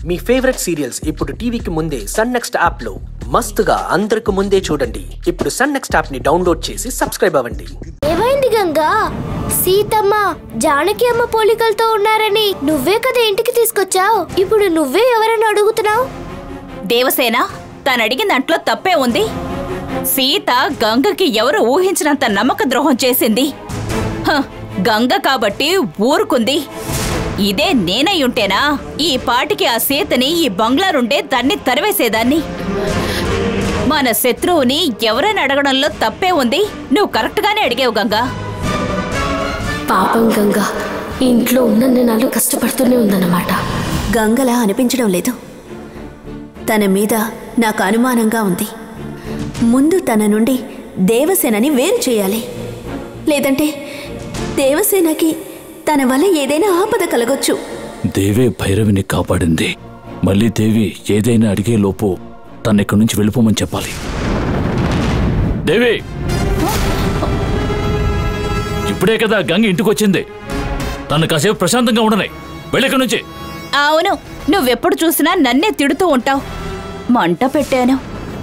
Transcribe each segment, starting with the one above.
మీ favourite serials ఇప్పుడు టీవీకి ముందే సన్ నెక్స్ట్ యాప్ లో మస్తుగా అందరికి ముందే చూడండి. ఇప్పుడు సన్ నెక్స్ట్ యాప్ ని డౌన్లోడ్ చేసి సబ్స్క్రైబ్ అవ్వండి. ఏమైంది గంగా? సీతమ్మ జానకి అమ్మ పోలికలతో ఉన్నారని నువ్వే కదా ఇంటికి తీసుకొచ్చావు. ఇప్పుడు నువ్వే ఎవరని అడుగుతున్నావు? దేవసేన, తను అడిగిన దాంట్లో తప్పే ఉంది. సీత గంగకి ఎవరు ఊహించినంత నమ్మక ద్రోహం చేసింది. గంగ కాబట్టి ఊరుకుంది. ఇదే నేనయ్యుంటేనా ఈ పాటికి ఆ సీతని ఈ బంగ్లా నుండే దాన్ని తరివేసేదాన్ని. మన శత్రువుని ఎవరైనా అడగడంలో తప్పే ఉంది. నువ్వు కరెక్ట్ గానే అడిగావు గంగా. పాపం గంగా ఇంట్లో ఉన్న నెలలు కష్టపడుతూనే ఉందన్నమాట. గంగలా అనిపించడం లేదు. తన మీద నాకు అనుమానంగా ఉంది. ముందు తన నుండి దేవసేనని వేరు చేయాలి. లేదంటే దేవసేనకి తన వల్ల ఏదైనా ఆపద కలగొచ్చు. దేవే భైరవిని కాపాడింది. మళ్ళీ దేవి ఏదైనా అడిగే లోపు తనెక్కడి నుంచి వెళ్ళిపోమని చెప్పాలి. దేవి, ఇప్పుడే కదా గంగ ఇంటికొచ్చింది. తను కాసేపు ప్రశాంతంగా ఉండని. వెళ్ళిక్కడి నుంచి. అవును, నువ్వెప్పుడు చూసినా నన్నే తిడుతూ ఉంటావు. మంట పెట్టాను,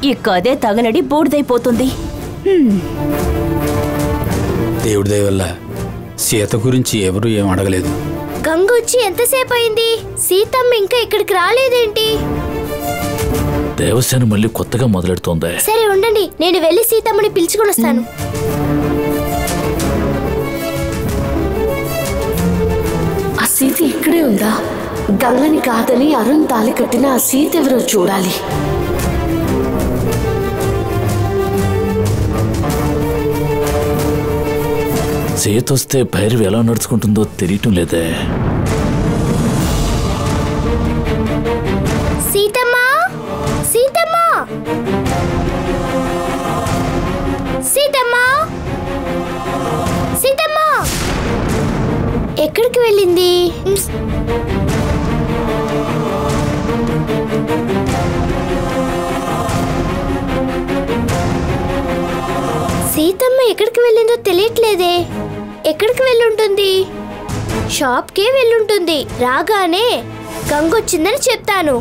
ఈ కదే తగలడి బూడిదైపోతుంది. దేవుడి దయ వల్ల సీత గురించి ఎవరు ఏం అడగలేదు. గంగ వచ్చి ఎంతసేపు అయింది? సీతమ్మ ఇంకా ఇక్కడికి రాలేదేంటి? దేవసేన మళ్ళీ కొత్తగా మొదలెడుతోంది. సరే ఉండండి, నేను వెళ్ళి సీతమ్మని పిలుచుకొని వస్తాను. ఆ సీత ఇక్కడే ఉందా? గంగని కాదని అరుణ్ తాలి కట్టిన ఆ సీత ఎవరో చూడాలి. సీతొస్తే భైరవి ఎలా నడుచుకుంటుందో తెలియటం లేదే. సీతమ్మా, సీతమ్మా, సీతమ్మా, సీతమ్మా ఎక్కడికి వెళ్ళింది? సీతమ్మ ఎక్కడికి వెళ్ళిందో తెలియట్లేదే. ఎక్కడికి వెళ్ళుంటుంది? షాప్కే వెళ్ళుంటుంది. రాగానే గంగొచ్చిందని చెప్తాను.